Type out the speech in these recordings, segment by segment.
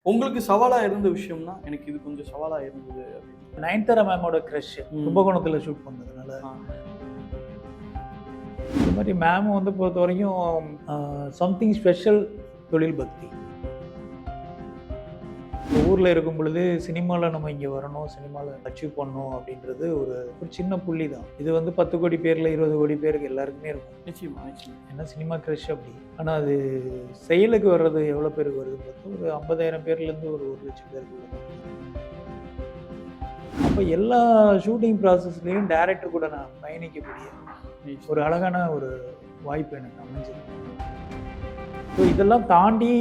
உங்களுக்கு சவாலா இருந்த விஷயம்னா எனக்கு இது கொஞ்சம் சவாலா இருந்தது அப்படின்னு. நயன்தாரா மேமோட க்ரஷ் கும்பகோணத்தில் ஷூட் பண்ணதுனால இந்த மாதிரி மேம் வந்து பொறுத்த வரைக்கும் சம்திங் ஸ்பெஷல் தொழில் பக்தி. ஊரில் இருக்கும் பொழுது சினிமாவில் நம்ம இங்கே வரணும், சினிமாவில் அச்சீவ் பண்ணணும் அப்படின்றது ஒரு சின்ன புள்ளி தான். இது வந்து 10 கோடி பேரில் 20 கோடி பேருக்கு எல்லாருக்குமே இருக்கும். நிச்சயமா நிச்சயமா. ஏன்னா சினிமா க்ரஷ் அப்படி. ஆனால் அது செயலுக்கு வர்றது எவ்வளோ பேருக்கு வருது பார்த்தா ஒரு 50,000 பேர்லேருந்து ஒரு 1,00,000 பேருக்கு வருது. அப்போ எல்லா ஷூட்டிங் ப்ராசஸ்லேயும் டைரக்டர் கூட நான் பயணிக்கக்கூடிய ஒரு அழகான ஒரு வாய்ப்பு எனக்கு அமைஞ்சது. ஸோ இதெல்லாம் தாண்டி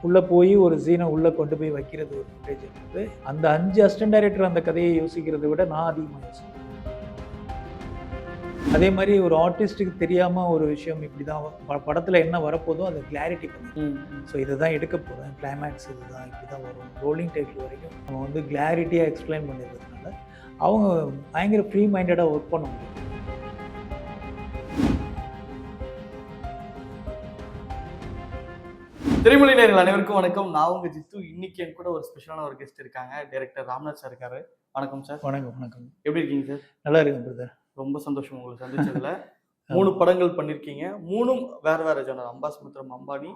உள்ளே போய் ஒரு சீனை உள்ளே கொண்டு போய் வைக்கிறது ஒரு ஃபுட்டேஜ் இருக்குது. அந்த 5 அசிஸ்டன்ட் டைரக்டர் அந்த கதையை யோசிக்கிறத விட நான் அதிகமாக யோசிக்கிறேன். அதே மாதிரி ஒரு ஆர்டிஸ்ட்டுக்கு தெரியாமல் ஒரு விஷயம் இப்படி தான் படத்தில் என்ன வரப்போதோ அதை கிளாரிட்டி பண்ணும். ஸோ இதை தான் எடுக்க போகிறேன், கிளைமேக்ஸ் இது தான் இப்படி தான் வரும், ரோலிங் டேக்கில் வரைக்கும் நம்ம வந்து கிளாரிட்டியாக எக்ஸ்பிளைன் பண்ணிடுறதுனால அவங்க பயங்கர ஃப்ரீ மைண்டடாக ஒர்க் பண்ண முடியும். திரைமொழி நேயர்கள் அனைவருக்கும் வணக்கம். நான் உங்க ஜித்து. இன்னைக்கு என் கூட ஒரு ஸ்பெஷலான ஒரு கெஸ்ட் இருக்காங்க. டைரக்டர் ராம்நாத் சார் இருக்காரு. வணக்கம் சார். வணக்கம். வணக்கம். எப்படி இருக்கீங்க சார்? நல்லா இருக்கேன் பிரதர். ரொம்ப சந்தோஷம் உங்களை சந்திச்சதுல. 3 படங்கள் பண்ணிருக்கீங்க. 3ம் வேற வேற ஜானர். அம்பாசமுத்திரம், அம்பானி,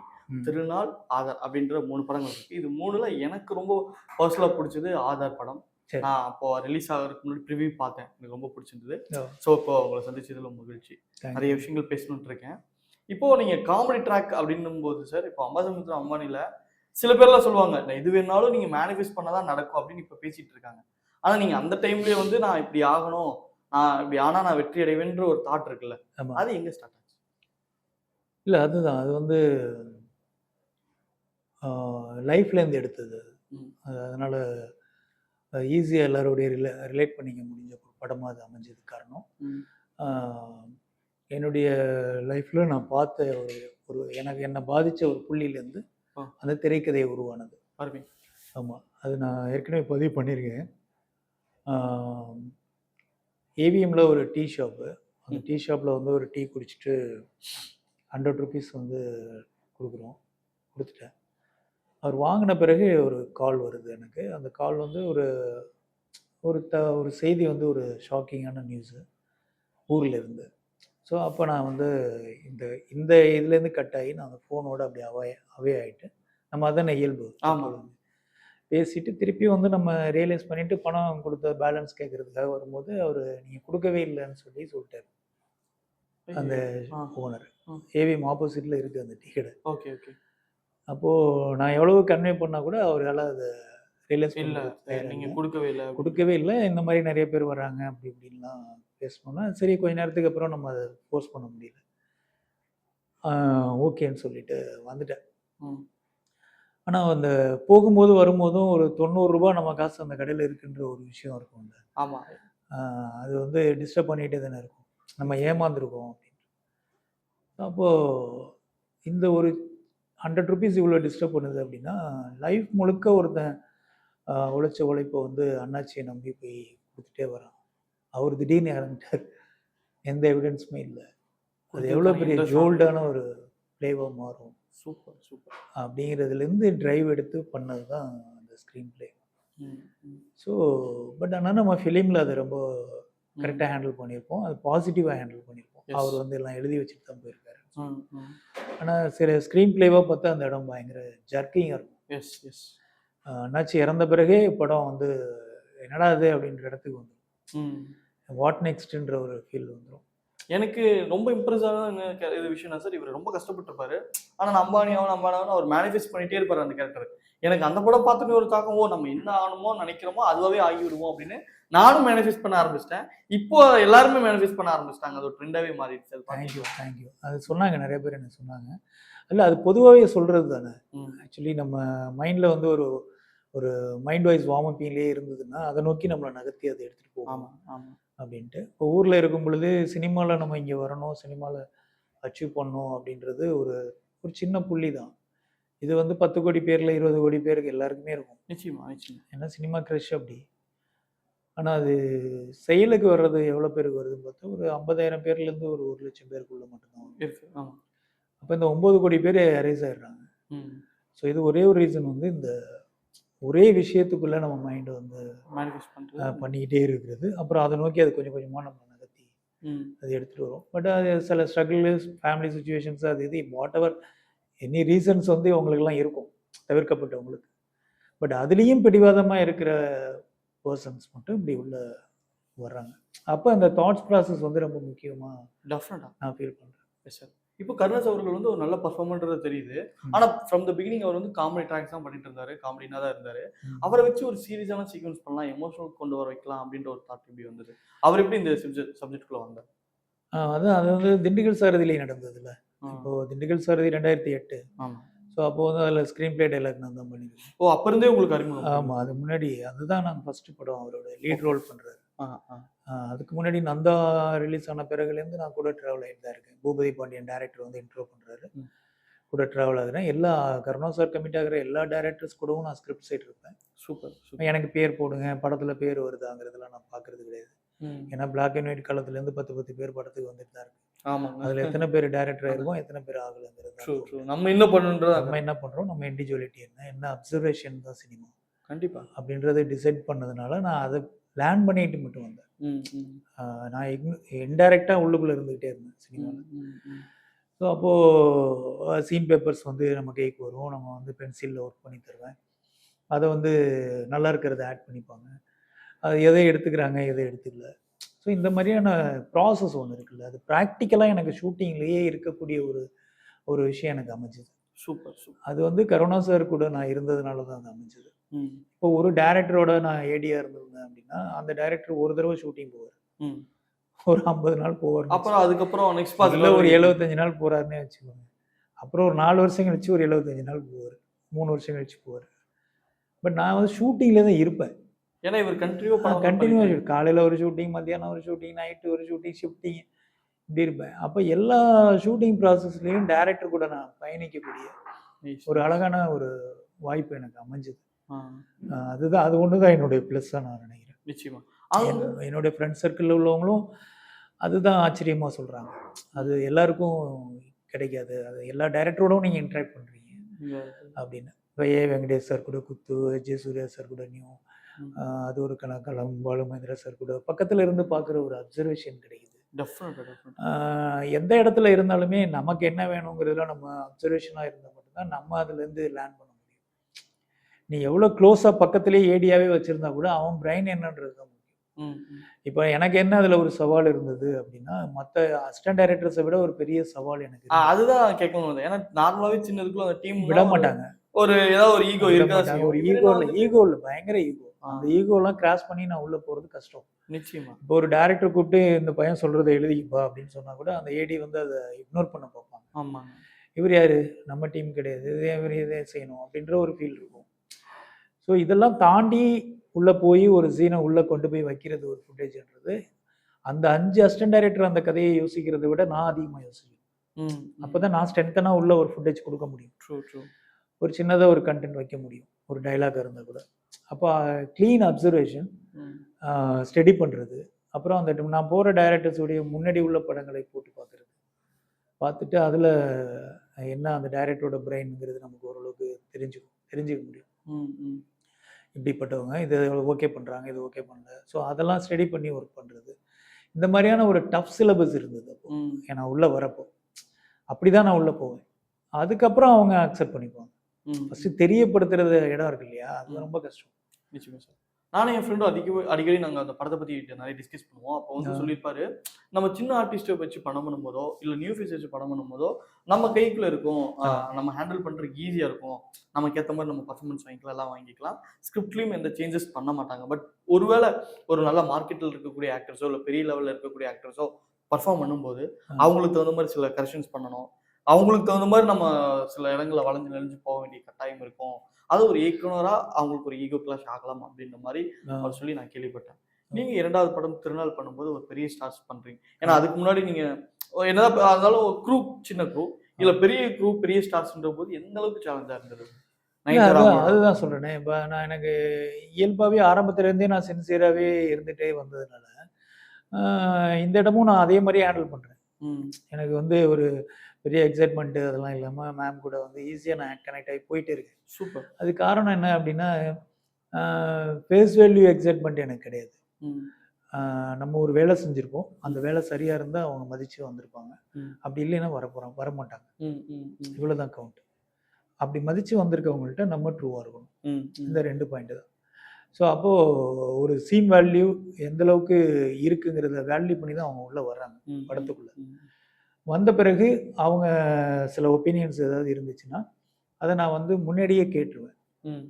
திருநாள், ஆதார் அப்படின்ற 3 படங்கள் இருக்கு. இது 3ல எனக்கு ரொம்ப பர்சனலா பிடிச்சது ஆதார் படம். நான் அப்போ ரிலீஸ் ஆகிறதுக்கு முன்னாடி ப்ரிவியூ பார்த்தேன், எனக்கு ரொம்ப பிடிச்சிருந்தது. ஸோ இப்போ உங்களை சந்திச்சதுல மகிழ்ச்சி. நிறைய விஷயங்கள் பேசணும்னு இருக்கேன். இப்போ நீங்க காமெடி ட்ராக் அப்படின்னும் போது சார், இப்போ அம்பாசமுத்திரம், அம்பானில சில பேர்லாம் சொல்லுவாங்க எது வேணாலும் நீங்க மேனிஃபெஸ்ட் பண்ணதான் நடக்கும் அப்படின்னு இப்ப பேசிட்டு இருக்காங்க. ஆனா நீங்க அந்த டைம்லயே வந்து நான் இப்படி ஆகணும், நான் இப்படி ஆனா நான் வெற்றி அடைவேன்ற ஒரு தாட் இருக்குல்ல, அது எங்க ஸ்டார்ட் ஆச்சு? இல்லை அதுதான், அது வந்து லைஃப்லேருந்து எடுத்தது. அதனால ஈஸியாக எல்லாரோடைய ரிலேட் பண்ணிக்க முடிஞ்ச ஒரு படமாக அது அமைஞ்சதுக்கு காரணம் என்னுடைய லைஃப்பில் நான் பார்த்த ஒரு என்னை பாதித்த ஒரு புள்ளியிலேருந்து அந்த திரைக்கதை உருவானது. ஆமாம், அது நான் ஏற்கனவே பதிவு பண்ணியிருக்கேன். ஏவிஎம்மில் ஒரு டீ ஷாப்பு, அந்த டீ ஷாப்பில் வந்து ஒரு டீ குடிச்சிட்டு 100 ருபீஸ் வந்து கொடுத்துட்டேன். அவர் வாங்கின பிறகு ஒரு கால் வருது எனக்கு. அந்த கால் வந்து ஒரு செய்தி வந்து ஒரு ஷாக்கிங்கான நியூஸு ஊரில் இருந்து. ஸோ அப்போ நான் வந்து இந்த இதுலேருந்து கட் ஆகி நான் அந்த ஃபோனோட அப்படி அவே ஆகிட்டு, நம்ம அதான இயல்பு. பேசிட்டு திருப்பி வந்து நம்ம ரியலைஸ் பண்ணிவிட்டு பணம் கொடுத்த பேலன்ஸ் கேட்குறதுக்காக வரும்போது அவர் நீங்கள் கொடுக்கவே இல்லைன்னு சொல்லிட்டார் அந்த ஓனர். ஏவிஎம் ஆப்போசிட்டில் இருக்குது அந்த டீ கடை. Okay okay. அப்போது நான் எவ்வளவு கன்வே பண்ணால் கூட அவரால் அதை ரியலைஸ் இல்லை, நீங்கள் கொடுக்கவே இல்லை, இந்த மாதிரி நிறைய பேர் வராங்க அப்படி இப்படின்லாம் பேசணும்னா சரி, கொஞ்ச நேரத்துக்கு அப்புறம் நம்ம அதை ஃபோர்ஸ் பண்ண முடியல. ஓகேன்னு சொல்லிட்டு வந்துட்டேன். ஆனால் அந்த போகும்போது வரும்போதும் ஒரு 90 ரூபா நம்ம காசு அந்த கடையில் இருக்குன்ற ஒரு விஷயம் இருக்கும். ஆமாம், அது வந்து டிஸ்டர்ப் பண்ணிகிட்டே தானே இருக்கும், நம்ம ஏமாந்துருக்கோம் அப்படின்னு. அப்போது இந்த ஒரு 100 ருபீஸ் இவ்வளோ டிஸ்டர்ப் பண்ணுது அப்படின்னா, லைஃப் முழுக்க ஒருத்தன் உழைச்ச உழைப்பை வந்து அண்ணாச்சியை நம்பி போய் கொடுத்துட்டே வரான். அவர் திடீர்னு இறந்துட்டார், எந்த எவிடன்ஸுமே இல்லை. அது எவ்வளோ பெரிய ஜோல்டான ஒரு பிளேவாக மாறும். Super super. அப்படிங்கிறதுலேருந்து ட்ரைவ் எடுத்து பண்ணது தான் அந்த ஸ்க்ரீன் பிளே. ஸோ பட் ஆனால் நம்ம ஃபிலிமில் அதை ரொம்ப கரெக்டாக ஹேண்டில் பண்ணியிருப்போம், அது பாசிட்டிவாக ஹேண்டில் பண்ணியிருப்போம். அவர் வந்து எல்லாம் எழுதி வச்சுட்டு தான் போயிருக்காரு. ஆனால் சில ஸ்க்ரீன் பிளேவாக பார்த்தா அந்த இடம் பயங்கர ஜர்க்கிங்காக இருக்கும். Yes yes. அண்ணாச்சி இறந்த பிறகே படம் வந்து என்னடா அது அப்படின்ற இடத்துக்கு வந்துடும். வாட் நெக்ஸ்ட்ன்ற ஒரு ஃபீல் வந்துடும். எனக்கு ரொம்ப இம்ப்ரெஸ் ஆன இது விஷயம் சார், இவர் ரொம்ப கஷ்டப்பட்டிருப்பாரு. ஆனால் அம்பானியாவும் அவர் மேனிஃபெஸ்ட் பண்ணிட்டே இருப்பார் அந்த கேரக்டர். எனக்கு அந்த படம் பார்த்துட்டு ஒரு தாக்கம், நம்ம என்ன ஆகணுமோ நினைக்கிறோமோ அதுவாகவே ஆகிவிடுவோம் அப்படின்னு நானும் மேனிஃபெஸ்ட் பண்ண ஆரம்பிச்சிட்டேன். இப்போ எல்லாருமே மேனிஃபெஸ்ட் பண்ண ஆரம்பிச்சிட்டாங்க, அது ஒரு ட்ரெண்டாகவே மாறிடுச்சு சார். தேங்க்யூ. அது சொன்னாங்க, நிறைய பேர் என்ன சொன்னாங்க. இல்லை அது பொதுவாகவே சொல்கிறது தானே. ஆக்சுவலி நம்ம மைண்டில் வந்து ஒரு மைண்ட் வைஸ் வார்மப்பிங்லேயே இருந்ததுன்னா அதை நோக்கி நம்மளை நகர்த்தி அதை எடுத்துகிட்டு போவோம் அப்படின்ட்டு. இப்போ ஊரில் இருக்கும் பொழுது சினிமாவில் நம்ம இங்கே வரணும், சினிமாவில் அச்சீவ் பண்ணணும் அப்படின்றது ஒரு சின்ன புள்ளி தான். இது வந்து 10 கோடி பேரில் 20 கோடி பேருக்கு எல்லாருக்குமே இருக்கும். நிச்சயமா நிச்சயமா. ஏன்னா சினிமா க்ரஷ் அப்படி. ஆனால் அது செயலுக்கு வர்றது எவ்வளோ பேருக்கு வருதுன்னு பார்த்தா ஒரு 50,000 பேர்லேருந்து ஒரு 1,00,000 பேருக்குள்ளே மட்டும்தான் இருக்கு. ஆமாம். அப்போ இந்த 9 கோடி பேர் அரைஸ் ஆகிடுறாங்க. ஸோ இது ஒரே ஒரு ரீசன் வந்து இந்த ஒரே விஷயத்துக்குள்ள நம்ம மைண்ட் வந்து மேனிஃபெஸ்ட் பண்றது. பண்ணிக்கிட்டே இருக்கிறது. அப்புறம் அதை நோக்கி அது கொஞ்சம் கொஞ்சமாக நம்ம நகர்த்தி ம். அது எடுத்துகிட்டு வரும். பட் அது சில ஸ்ட்ரகிள்ஸ், ஃபேமிலி சுச்சுவேஷன்ஸ், அது இது வாட் எவர் எனி ரீசன்ஸ் வந்து உங்களுக்கெல்லாம் இருக்கும் தவிர்க்கப்பட்டவங்களுக்கு. பட் அதுலேயும் பிடிவாதமாக இருக்கிற பர்சன்ஸ் மட்டும் இப்படி உள்ள வர்றாங்க. அப்போ அந்த தாட்ஸ் ப்ராசஸ் வந்து ரொம்ப முக்கியமாக டெஃபினட்டா. நான் ஃபீல் பண்ணுறேன். Yes sir. இப்போ கருணாஸ் அவர்கள் வந்து ஒரு நல்ல பெர்ஃபார்மர்ன்றது தெரியுது. ம். ஆனா ஃப்ரம் த பிகினிங் அவர் வந்து காமெடி ட்ராக்ஸ் தான் பண்ணிட்டு இருந்தாரு. காமெடினா தான் இருந்தாரு. அவரை வச்சு ஒரு சீரியஸான சீக்வென்ஸ் பண்ணலாம், எமோஷனல் கொண்டு வர வைக்கலாம் அப்படின்ற ஒரு தாட் எப்படி வந்தது? அவர் எப்படி இந்த சப்ஜெக்ட்குள்ள வந்தார்? அதான் அது வந்து திண்டுக்கல் சாரதியிலே நடந்ததுல்ல. ஆ. இப்போ திண்டுக்கல் சாரதி 2008. ஆமா. ஸோ அப்போ வந்து அதில் ஸ்க்ரீன் பிளே டைலாக் நான் தான் பண்ணியிருக்கேன். ஓ! அப்ப இருந்தே உங்களுக்கு அறிமுகம். ஆமாம், அது முன்னாடி அதுதான் நான் ஃபஸ்ட்டு படம் அவரோட லீட் ரோல் பண்ணுறாரு. ஆ, ஆ. அதுக்கு முன்னாடி நந்தா ரிலீஸ் ஆன பிறகுலேருந்து நான் கூட ட்ராவல் ஆகிட்டு தான் இருக்கேன். பூபதி பாண்டியன் டேரக்டர் வந்து இன்ட்ரோ பண்ணுறாரு. ம். கூட ட்ராவல் ஆகுறேன். எல்லா கருணா சார் கமிட் ஆகிற எல்லா டேரக்டர்ஸ் கூடவும் நான் ஸ்கிரிப்ட் சைட் இருப்பேன். Super, super. எனக்கு பேர் போடுங்க, படத்தில் பேர் வருதாங்கிறதெல்லாம் நான் பார்க்குறது கிடையாது. ம். ஏன்னா பிளாக் அண்ட் ஒயிட் காலத்துலேருந்து 10 பேர் படத்துக்கு வந்துட்டு தான் இருக்கு. ஆமாங்க. அதில் எத்தனை பேர் டேரக்டர் ஆயிருக்கோம், எத்தனை பேர் ஆகலைங்கிறது ட்ரூ, தான். ட்ரூ. நம்ம என்ன பண்ணணும்ன்றது நம்ம என்ன பண்ணுறோம், நம்ம இண்டிவிஜுவலிட்டி என்ன அப்சர்வேஷன் தான் சினிமா கண்டிப்பா. அப்படின்றத டிசைட் பண்ணதுனால நான் அதை லேர்ன் பண்ணிட்டு மட்டும் வந்தேன். ம், ம். நான் இன்டைரக்டாக உள்ளுக்குள்ளே இருந்துக்கிட்டே இருந்தேன் ம், சினிமாவில். ம், ம். ஸோ அப்போது சீன் பேப்பர்ஸ் வந்து நம்ம கைக்கு வரும். நம்ம வந்து பென்சிலில் ஒர்க் பண்ணி தருவேன். அதை வந்து நல்லா இருக்கிறத ஆட் பண்ணிப்பாங்க. அது எதை எடுத்துக்கிறாங்க, எதை எடுத்துக்கல. ஸோ இந்த மாதிரியான ப்ராசஸ் ஒன்று இருக்குல்ல, அது ப்ராக்டிக்கலாக எனக்கு ஷூட்டிங்லேயே இருக்கக்கூடிய ஒரு விஷயம் எனக்கு அமைஞ்சது. Super, super. அது வந்து கருணா சார் கூட நான் இருந்ததுனால தான் அது அமைஞ்சது. ம், இப்போ ஒரு டைரக்டரோட நான் ஏடியா இருந்திருந்தேன் அப்படின்னா, அந்த டைரக்டர் ஒரு தடவை ஷூட்டிங் போவார். ம். ஒரு 50 நாள் போவார். அப்புறம் அதுக்கப்புறம் நெக்ஸ்ட் இல்ல பார்ட்ல ஒரு 75 நாள் போறாருன்னே வச்சுக்கோங்க. அப்புறம் ஒரு 4 வருஷம் கழிச்சு ஒரு 75 நாள் போவார். 3 வருஷம் கழிச்சு போவார். பட் நான் வந்து ஷூட்டிங்ல தான் இருப்பேன். ஏன்னா இவர் கண்டினியூவா கண்டினியூவா காலையில ஒரு ஷூட்டிங், மத்தியானம் ஒரு ஷூட்டிங், நைட்டு ஒரு ஷூட்டிங், ஷிஃப்டிங் இப்படி இருப்பேன். அப்போ எல்லா ஷூட்டிங் ப்ராசஸ்லயும் டைரக்டர் கூட நான் பயணிக்கக்கூடிய ஒரு அழகான ஒரு வாய்ப்பு எனக்கு அமைஞ்சது. அதுதான், அது ஒன்று தான் என்னுடைய ப்ளஸ்ஸாக நான் நினைக்கிறேன். நிச்சயமா. என்னுடைய ஃப்ரெண்ட் சர்க்கிளில் உள்ளவங்களும் அதுதான் ஆச்சரியமா சொல்றாங்க. அது எல்லாருக்கும் கிடைக்காது. அது எல்லா டைரக்டரோடவும் நீங்க இன்டராக்ட் பண்றீங்க அப்படின்னு. இப்போ ஏ வெங்கடேஷ் சார் கூட குத்து, ஜே சூர்யா சார் கூட நியூ, அது ஒரு கலக்கம், பாலு மகேந்திரா சார் கூட பக்கத்துல இருந்து பார்க்குற ஒரு அப்சர்வேஷன் கிடைக்குது. எந்த இடத்துல இருந்தாலுமே நமக்கு என்ன வேணுங்கிறதுல நம்ம அப்சர்வேஷனாக இருந்தால் மட்டும்தான் நம்ம அதுலேருந்து லேர்ன் பண்ண முடியும். நீ எவ்வளோ க்ளோஸாக பக்கத்துலேயே ஏடியாவே வச்சுருந்தா கூட அவன் பிரெயின் என்னன்றது தான் முக்கியம். இப்போ எனக்கு என்ன அதில் ஒரு சவால் இருந்தது அப்படின்னா, மற்ற அசிஸ்டன்ட் டைரக்டர்ஸை விட ஒரு பெரிய சவால் எனக்கு. அதுதான் கேட்கணும். ஏன்னா நார்மலாகவே சின்னதுக்குள்ள அந்த டீம் விட மாட்டாங்க. ஏதாவது ஒரு ஈகோ இருக்கா? ஒரு ஈகோ இல்லை, பயங்கர ஈகோ. அந்த ஈகோலாம் கிராஸ் பண்ணி நான் உள்ள போறது கஷ்டம். நிச்சயமா. இப்போ ஒரு டைரக்டர் கூப்பிட்டு இந்த பையன் சொல்றதை எழுதிப்பா அப்படின்னு சொன்னா கூட அந்த ஏடி வந்து அதை இக்னோர் பண்ண பார்ப்பாங்க. ஆமாங்க. இவர் யாரு, நம்ம டீம் கிடையாது, இவர் இதே செய்யணும் அப்படின்ற ஒரு ஃபீல் இருக்கும். ஸோ இதெல்லாம் தாண்டி உள்ள போய் ஒரு சீனை உள்ள கொண்டு போய் வைக்கிறது ஒரு ஃபுட்டேஜ்ன்றது, அந்த 5 அசிஸ்டன்ட் டைரக்டர் அந்த கதையை யோசிக்கிறதை விட நான் அதிகமாக யோசிக்கிறேன். அப்போதான் நான் ஸ்ட்ரென்த்தனா உள்ள ஒரு ஃபுட்டேஜ் கொடுக்க முடியும். ஒரு சின்னதாக ஒரு கண்டென்ட் வைக்க முடியும், ஒரு டைலாக் இருந்தால் கூட. அப்போ க்ளீன் அப்சர்வேஷன், ஸ்டடி பண்ணுறது. அப்புறம் அந்த நான் போகிற டைரக்டர்ஸுடைய முன்னாடி உள்ள படங்களை போட்டு பார்க்குறது, பார்த்துட்டு அதில் என்ன அந்த டைரக்டரோட பிரெயின்ங்கிறது நமக்கு ஓரளவுக்கு தெரிஞ்சுக்க முடியும். இப்படிப்பட்டவங்க இது ஓகே பண்ணுறாங்க, இது ஓகே பண்ணல. ஸோ அதெல்லாம் ஸ்டடி பண்ணி ஒர்க் பண்ணுறது. இந்த மாதிரியான ஒரு டஃப் சிலபஸ் இருந்தது அப்போ ஏன்னா உள்ளே வரப்போ. அப்படி தான் நான் உள்ளே போவேன். அதுக்கப்புறம் அவங்க அக்செப்ட் பண்ணிக்குவாங்க. ஃபஸ்ட்டு தெரியப்படுத்துறது இடம் இருக்கு இல்லையா, அது ரொம்ப கஷ்டம். நிச்சயமா சார். நானும் என் ஃப்ரெண்டும் அடிக்கடி நாங்கள் அந்த படத்தை பற்றி நிறைய டிஸ்கஸ் பண்ணுவோம். அப்போ வந்து சொல்லியிருப்பாரு, நம்ம சின்ன ஆர்டிஸ்ட்டை வச்சு படம் பண்ணும்போதோ இல்லை நியூ ஃபேஸ் வச்சு படம் பண்ணும்போதோ நம்ம கைக்குள்ள இருக்கும், நம்ம ஹேண்டில் பண்ணுறதுக்கு ஈஸியாக இருக்கும், நமக்கு ஏற்ற மாதிரி நம்ம பர்ஃபார்மன்ஸ் வாங்கிக்கலாம், எல்லாம் வாங்கிக்கலாம். ஸ்கிரிப்ட்லேயும் எந்த சேஞ்சஸ் பண்ண மாட்டாங்க. பட் ஒருவேளை ஒரு நல்ல மார்க்கெட்டில் இருக்கக்கூடிய ஆக்டர்ஸோ இல்லை பெரிய லெவலில் இருக்கக்கூடிய ஆக்டர்ஸோ பர்ஃபார்ம் பண்ணும்போது அவங்களுக்கு தகுந்த மாதிரி சில கரெக்ஷன்ஸ் பண்ணணும், அவங்களுக்கு தகுந்த மாதிரி நம்ம சில இடங்களை வளைஞ்சு நெளிஞ்சு போக வேண்டிய கட்டாயம் இருக்கும். அது ஒரு இயக்குனரா அவங்களுக்கு ஒரு ஈகோ கிளாஷ் ஆகலாம் அப்படின்ற மாதிரி அவர் சொல்லி நான் கேள்விப்பட்டேன். நீங்க 2வது படம் திருநாள் பண்ணும்போது ஒரு பெரிய ஸ்டார்ஸ் பண்றீங்க. ஏன்னா அதுக்கு முன்னாடி நீங்க என்னதான் இருந்தாலும் ஒரு குரூ, சின்ன குரூ இல்ல பெரிய குரூ, பெரிய ஸ்டார்ஸ்ன்ற போது எந்த அளவுக்கு சேலஞ்சா இருந்தது? அதுதான் சொல்றேனே. இப்போ நான் எனக்கு இயல்பாகவே ஆரம்பத்திலேருந்தே நான் சின்சியராகவே இருந்துகிட்டே வந்ததுனால இந்த இடமும் நான் அதே மாதிரி ஹேண்டில் பண்ணுறேன். எனக்கு வந்து ஒரு பெரிய எக்ஸைட்மெண்ட்டு அதெல்லாம் இல்லாமல் மேம் கூட வந்து ஈஸியாக நான் கனெக்ட் ஆகி போயிட்டே இருக்கேன். சூப்பர். அது காரணம் என்ன அப்படின்னா, ஃபேஸ் வேல்யூ எக்ஸைட்மெண்ட் எனக்கு கிடையாது. ம். நம்ம ஒரு வேலை செஞ்சுருப்போம், அந்த வேலை சரியாக இருந்தால் அவங்க மதித்து வந்திருப்பாங்க. ம். அப்படி இல்லைன்னா வரமாட்டாங்க. ம். ம். ம். இவ்வளோ தான் கவுண்ட். அப்படி மதித்து வந்திருக்கவங்கள்ட்ட நம்ம ட்ரூவாக இருக்கணும். ம். ம். இந்த 2 பாயிண்ட் தான். ஸோ அப்போது ஒரு சீன் வேல்யூ எந்த அளவுக்கு இருக்குங்கிறத வேல்யூ பண்ணி தான் அவங்க உள்ளே வர்றாங்க ம். படத்துக்குள்ளே. ம். வந்த பிறகு அவங்க சில ஒப்பீனியன்ஸ் ஏதாவது இருந்துச்சுன்னா அதை நான் வந்து முன்னாடியே கேட்டுருவேன். ம்.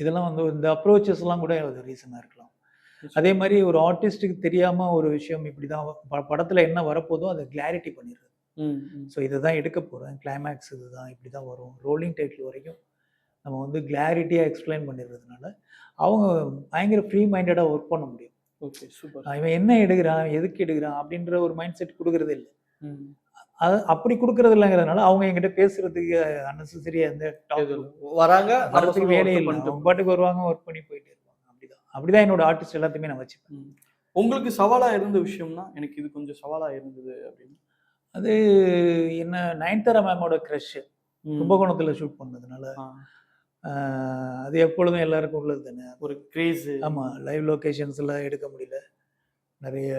இதெல்லாம் வந்து இந்த அப்ரோச்சஸ்லாம் கூட ஒரு ரீசனாக இருக்கலாம். அதே மாதிரி ஒரு ஆர்டிஸ்ட்டுக்கு தெரியாமல் ஒரு விஷயம் இப்படி தான் படத்தில் என்ன வரப்போதோ அதை கிளாரிட்டி பண்ணிடுறது. ம். ம். ஸோ இதை தான் எடுக்க போகிறேன், கிளைமேக்ஸ் இதுதான், இப்படி தான் வரும், ரோலிங் டைட்டில் வரைக்கும் நம்ம வந்து கிளாரிட்டியாக எக்ஸ்பிளைன் பண்ணிடுறதுனால அவங்க பயங்கர ஃப்ரீ மைண்டடாக ஒர்க் பண்ண முடியும். Okay, super. இவன் என்ன எடுக்கிறான், எதுக்கு எடுக்கிறான் அப்படின்ற ஒரு மைண்ட் செட் கொடுக்கறதே இல்லை. ம். அது அப்படி கொடுக்கறது இல்லைங்கிறதுனால அவங்க என்கிட்ட பேசுறதுக்கு அன்னெசரியாக எந்த டாபிக் வராங்க, வரதுக்கு வேலையே இல்லை. அவங்க பாட்டுக்கு வருவாங்க, ஒர்க் பண்ணி போயிட்டே இருப்பாங்க. அப்படிதான் என்னோட ஆர்டிஸ்ட் எல்லாத்தையுமே நான் வச்சுப்பேன். உங்களுக்கு சவாலா இருந்த விஷயம்னா, எனக்கு இது கொஞ்சம் சவாலா இருந்தது அப்படின்னு? அது என்ன, நயன்தாரா மேமோட க்ரஷ் கும்பகோணத்தில் ஷூட் பண்ணதுனால அது எப்பொழுதும் எல்லாருக்கும் உள்ளது தானே, ஒரு கிரேஸ். ஆமாம், லைவ் லொக்கேஷன்ஸ் எல்லாம் எடுக்க முடியல, நிறைய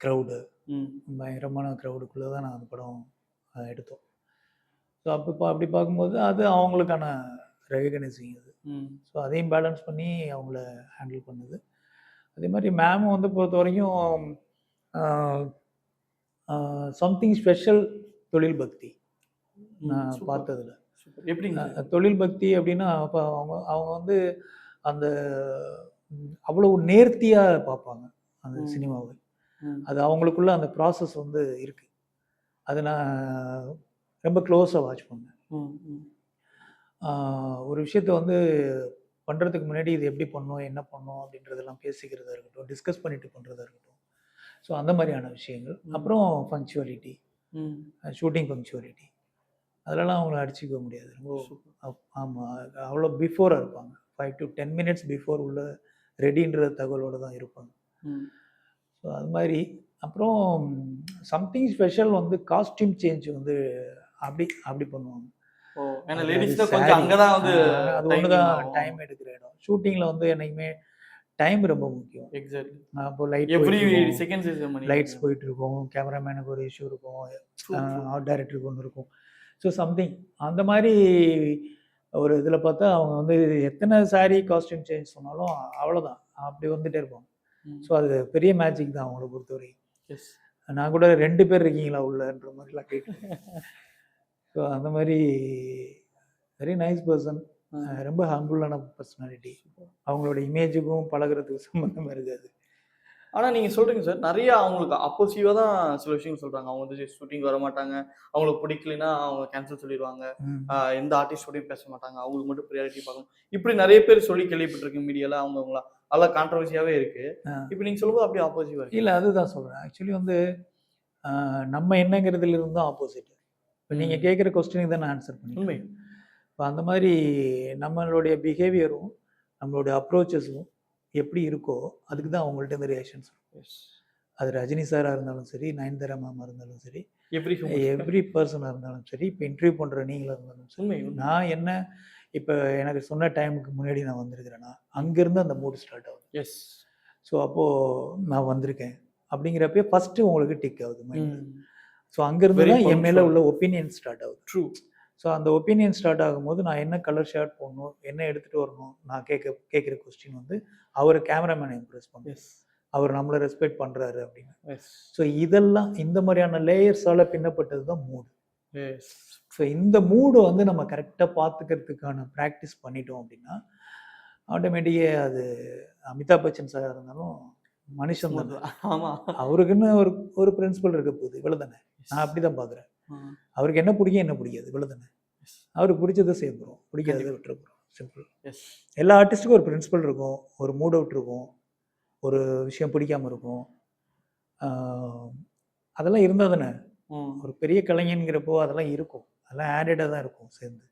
க்ரௌடு, பயங்கரமான க்ரௌடுக்குள்ளே தான் நான் அந்த படம் எடுத்தோம். ஸோ அப்படி பார்க்கும்போது அது அவங்களுக்கான ரெகக்னைசிங் அது. ஸோ அதையும் பேலன்ஸ் பண்ணி அவங்கள ஹேண்டில் பண்ணுது. அதே மாதிரி மேமும் வந்து பொறுத்த வரைக்கும் சம்திங் ஸ்பெஷல் தொழில் பக்தி நான் பார்த்ததில்ல. எப்படிங்க தொழில் பக்தி அப்படின்னா, அப்போ அவங்க வந்து அந்த அவ்வளவு நேர்த்தியாக பார்ப்பாங்க அந்த சினிமாவை. அது அவங்களுக்குள்ள அந்த ப்ராசஸ் வந்து இருக்குது. அதை நான் ரொம்ப க்ளோஸாக வாட்ச் பண்ணேன். ஒரு விஷயத்த வந்து பண்ணுறதுக்கு முன்னாடி இது எப்படி பண்ணணும், என்ன பண்ணணும் அப்படின்றதெல்லாம் பேசிக்கிறதா இருக்கட்டும், டிஸ்கஸ் பண்ணிட்டு பண்ணுறதா இருக்கட்டும். ஸோ அந்த மாதிரியான விஷயங்கள். அப்புறம் பங்க்சுவாலிட்டி, ஷூட்டிங் பங்க்சுவாலிட்டி, அதெல்லாம் அவங்கள அடிச்சுக்க முடியாது. ரொம்ப ஆமாம், அவ்வளோ பிஃபோராக இருப்பாங்க. 5 to 10 minutes பிஃபோர் உள்ள ரெடின்ற தகவலோடு தான் இருப்பாங்க. ஸோ அது மாதிரி. அப்புறம் சம்திங் ஸ்பெஷல் வந்து காஸ்டியூம் சேஞ்ச் வந்து அப்படி பண்ணுவாங்க. அது ஒன்று தான் டைம் எடுக்கிற இடம். ஷூட்டிங்கில் வந்து என்னைக்குமே டைம் ரொம்ப முக்கியம். எக்ஸாக்ட்லி. அப்போ லைட்ஸ் போயிட்டு இருக்கும், கேமராமேனுக்கு ஒரு இஷ்யூ இருக்கும், ஆர்ட் டைரக்டருக்கு ஒன்று இருக்கும். ஸோ சம்திங் அந்த மாதிரி ஒரு இதில் பார்த்தா அவங்க வந்து எத்தனை சாரி காஸ்டியூம் சேஞ்ச் சொன்னாலும் அவ்வளோதான், அப்படி வந்துட்டே இருப்பாங்க. ஸோ அது பெரிய மேஜிக் தான் அவங்கள பொறுத்தவரை. நான் கூட 2 பேர் இருக்கீங்களா உள்ளன்ற மாதிரிலாம் கேட்டேன். ஸோ அந்த மாதிரி வெரி நைஸ் பர்சன், ரொம்ப ஹம்பிளான பர்சனாலிட்டி. அவங்களோட இமேஜுக்கும் பழகிறதுக்கு சம்மந்தமாக இருக்காது. ஆனால் நீங்கள் சொல்கிறீங்க சார், நிறைய அவங்களுக்கு அப்போசிவாக தான் சில விஷயங்கள் சொல்கிறாங்க. அவங்க வந்து ஷூட்டிங் வர மாட்டாங்க, அவங்களுக்கு பிடிக்கலனா அவங்க கேன்சல் சொல்லிடுவாங்க, எந்த ஆர்டிஸ்டோடையும் பேச மாட்டாங்க, அவங்களுக்கு மட்டும் ப்ரியாரிட்டி பார்க்கணும், இப்படி நிறைய பேர் சொல்லி கேள்விப்பட்டிருக்கேன் மீடியாவில். அவங்களா அதெல்லாம் கான்ட்ரவர்சியாகவே இருக்குது. இப்போ நீங்கள் சொல்லும்போது அப்படியே ஆப்போசிவாக இருக்குது. இல்லை, அதுதான் சொல்கிறேன். ஆக்சுவலி வந்து நம்ம என்னங்கிறதுல இருந்தும் ஆப்போசிட். இப்போ நீங்கள் கேட்குற கொஸ்டினுக்கு தான் நான் ஆன்சர் பண்ணுவேன். இப்போ அந்த மாதிரி நம்மளுடைய பிஹேவியரும் நம்மளுடைய அப்ரோச்சஸும் எப்படி இருக்கோ அதுக்கு தான் அவங்கள்ட்ட இந்த ரியாக்ஷன்ஸ் இருக்கும். அது ரஜினி சாராக இருந்தாலும் சரி, நயன்தாரா மேமாக இருந்தாலும் சரி, எவ்ரி பர்சனாக இருந்தாலும் சரி, இப்போ இன்டர்வியூ பண்ணுற நீங்களாக இருந்தாலும் சரி, நான் என்ன இப்போ எனக்கு சொன்ன டைமுக்கு முன்னாடி நான் வந்திருக்கிறேன்னா அங்கேருந்து அந்த மூடு ஸ்டார்ட் ஆகுது. ஸோ அப்போது நான் வந்திருக்கேன் அப்படிங்கிறப்பே ஃபஸ்ட்டு உங்களுக்கு டிக் ஆகுது மைண்ட். ஸோ அங்கேருந்து தான் என் மேலே உள்ள ஒப்பீனியன் ஸ்டார்ட் ஆகுது. ட்ரூ. ஸோ அந்த ஒப்பீனியன் ஸ்டார்ட் ஆகும்போது நான் என்ன கலர் ஷர்ட் போடணும், என்ன எடுத்துகிட்டு வரணும், நான் கேட்குற கொஸ்டின் வந்து அவர் கேமராமேனை இம்ப்ரெஸ் பண்ணும், அவர் நம்மளை ரெஸ்பெக்ட் பண்ணுறாரு அப்படின்னு. ஸோ இதெல்லாம் இந்த மாதிரியான லேயர்ஸால் பின்னப்பட்டது தான் மூடு. ஸோ இந்த மூடு வந்து நம்ம கரெக்டாக பார்த்துக்கிறதுக்கான ப்ராக்டிஸ் பண்ணிட்டோம் அப்படின்னா ஆட்டோமேட்டிக்காக அது அமிதாப் பச்சன் சார் இருந்தாலும் மனுஷன் தான். ஆமாம், அவருக்குன்னு ஒரு பிரின்சிபல் இருக்க போகுது, இவ்வளோ தானே. நான் அப்படி தான் பார்க்குறேன். அவருக்கு என்ன பிடிக்கும், என்ன பிடிக்காது, இவ்வளோ தானே. அவருக்கு பிடிச்சதை சேர்ந்துடும், பிடிக்காததை விட்டுருப்போம். சிம்பிள். எல்லா ஆர்டிஸ்ட்டுக்கும் ஒரு பிரின்சிபல் இருக்கும், ஒரு மூட் அவுட் இருக்கும், ஒரு விஷயம் பிடிக்காமல் இருக்கும். அதெல்லாம் இருந்தால் தானே ஒரு பெரிய கலைஞனுங்கிறப்போ அதெல்லாம் இருக்கும். அதெல்லாம் ஆடடாக தான் இருக்கும் சேர்ந்து.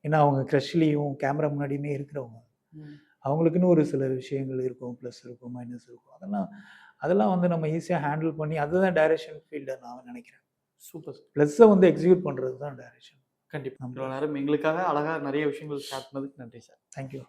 ஏன்னா அவங்க க்ரஷ்லேயும் கேமரா முன்னாடியுமே இருக்கிறவங்க, அவங்களுக்குன்னு ஒரு சில விஷயங்கள் இருக்கும், ப்ளஸ் இருக்கும், மைனஸ் இருக்கும். அதெல்லாம் வந்து நம்ம ஈஸியாக ஹேண்டில் பண்ணி அதுதான் டைரக்ஷன் ஃபீல்டை நான் நினைக்கிறேன். சூப்பர். ப்ளஸ்ஸை வந்து எக்ஸிக்யூட் பண்ணுறது தான் டைரக்ஷன். கண்டிப்பாக. இவ்வளோ நேரம் எங்களுக்காக அழகாக நிறைய விஷயங்கள் ஷேர் பண்ணதுக்கு நன்றி சார். தேங்க்யூ.